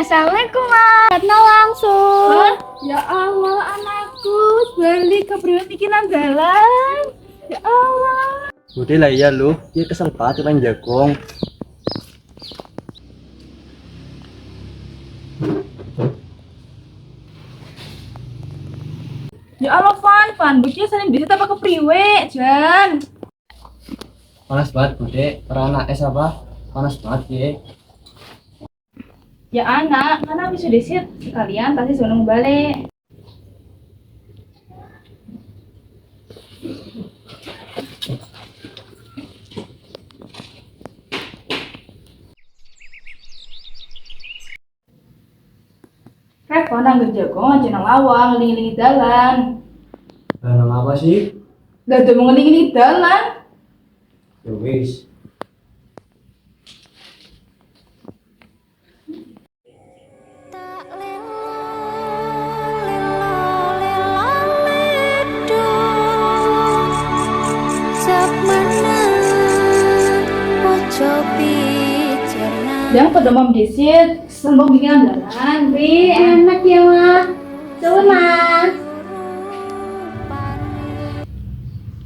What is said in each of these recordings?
Assalamualaikum, Mas. Kenal langsung. Hah? Ya Allah, anakku balik ke bikinan jalan. Ya Allah. Udah lah ya lu, dia kesel banget main jagung. Ya Allah, Fan, buktinya saling bisa apa ke priwe, Jan. Panas banget bude, para anak es apa? Panas banget ya. Ya anak bisa disit sekalian pasti sudah balik. Reva nanggur jagung aja nang lawang ngeling-ngelingi dalan. Dalam apa sih? Lah udah mau ngeling-ngelingi dalan. Ya wis. Yang pada mau disit, sembong bikinan dalan. Enak ya, Mas. Coba, Mas.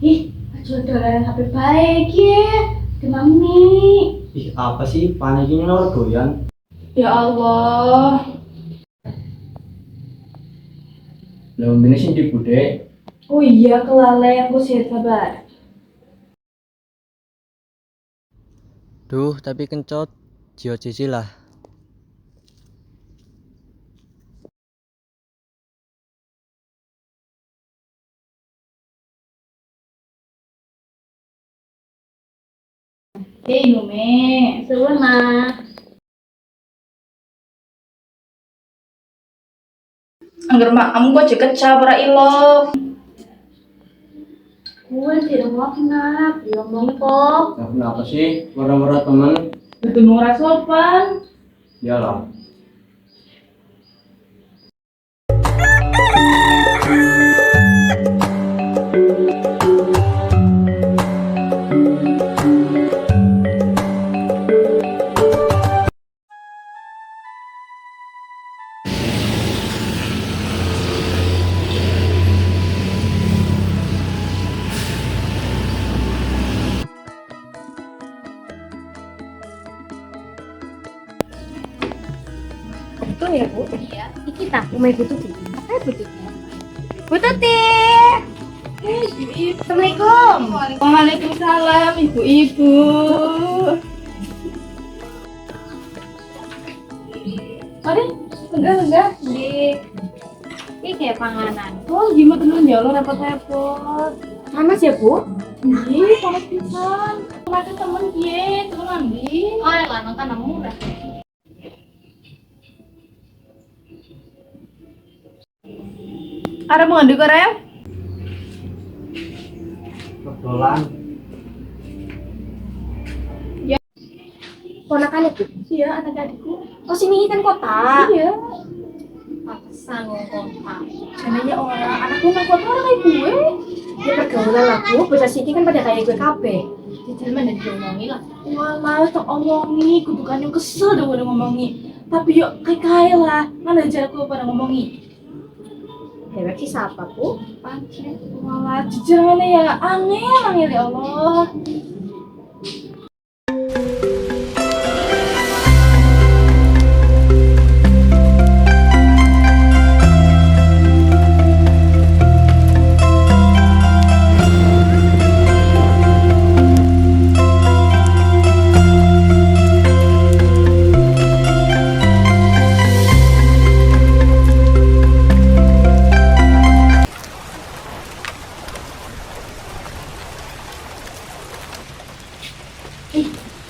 Ih, aja dalan HP baik ya. Ke mami. Ih apa sih? Paniknya nomor doyan. Ya Allah. Lah ini sih di bude. Oh iya, kelalaian aku sih, sabar. Duh, tapi kencot. Jio cici lah. Hei, Nume. Coba, Mas. Angger mak, kamu kok ceket cabra ilok. Gue tidak mau kenapa. Ngomong kok. Nah, kenapa sih? Murah-murah temen. Betul murah sopan. Iyalah. Itu ya, Bu. Iya. Iki tak umai Bu Tuti. Apa Bu Tuti? Bu Tuti. Assalamualaikum. Waalaikumsalam, ibu-ibu. Ada? Enggak. Ini kayak panganan. Oh, gimana temen ya lo repot-repot. Panas ya, Bu? Ih, panas pisan. Makan temen kie, temen ambil. Oh, yang lanang kan murah. Ada mau ngandu korem? Dolan. Ponakan itu. Iya, anak adikku. Oh, sini kan kota. Iya. Pakesan kota. Jananya orang anakku nang kota orang kayak gue. Ya pergaulan aku, bahasa sini kan pada kayak gue kabeh. Jadi mana diomongi lah. Walah, tak omongi, kudukan yang kesel deh udah ngomongi. Tapi yuk kayak lah, mana jarakku pada ngomongi. Dewek sih siapa, Bu? Pancet, walah, jangan ya, angel ya Allah.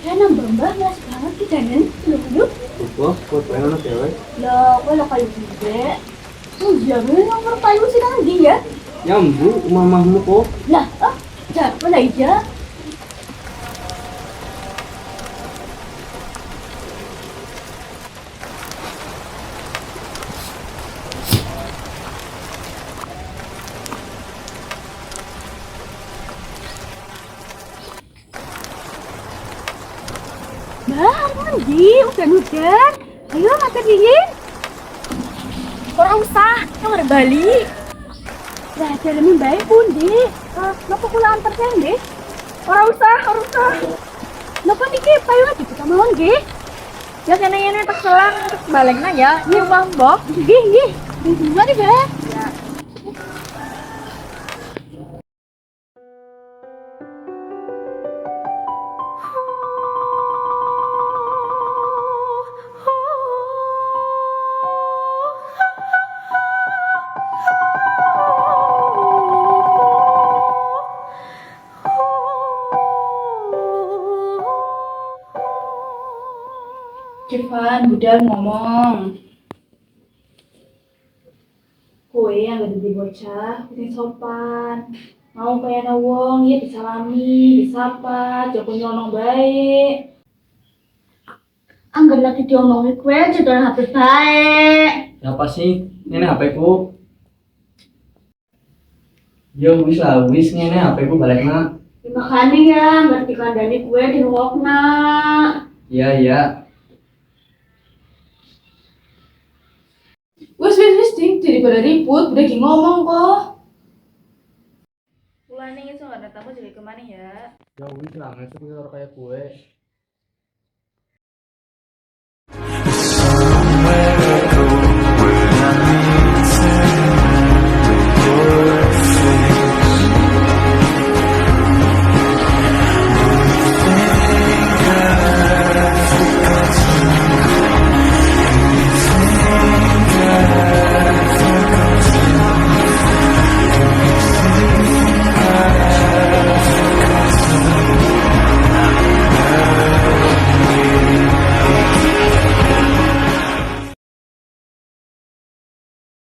Ya nambah-nambah, nasi banget kita kan? Duduk. Apa? Kok pengen anak cewek? Lah, gue lo kayu juga. Iya, gue nomor kayu sih nanti ya. Nyambu, mamahmu kok. Lah, siapa lah aja? Bangun, Ji. Udah. Ayo makan dingin. Ora usah, nang arep bali. Lah, jalane bae pundi? Napa kula antar saya nggih? Ora usah, ora usah. Napa niki payu lagi kita mawon nggih? Ya kene yen tak selang terus balikna ya. Nggih, Bang, Mbok. Nggih, nggih. Mari, Mbak. Ya. Irfan, budal ngomong. Kowe yang gak jadi bocah, kuting sopan. Mau kayak na wong, ya disalami, disapa, joko nyolong baik. Angger lagi diomongi kue jadwal HP baik. Apa sih? Ini HP ku. Yo wis ngene HP ku balikna. Makanya ya, ngerti kandani kue di ruokna. Iya. Wis, ding, daripada ribut, udah ngomong kok. Ulane iso gak tamu jadi kemana ya? Yo wis lah, ngesuk kayak gue.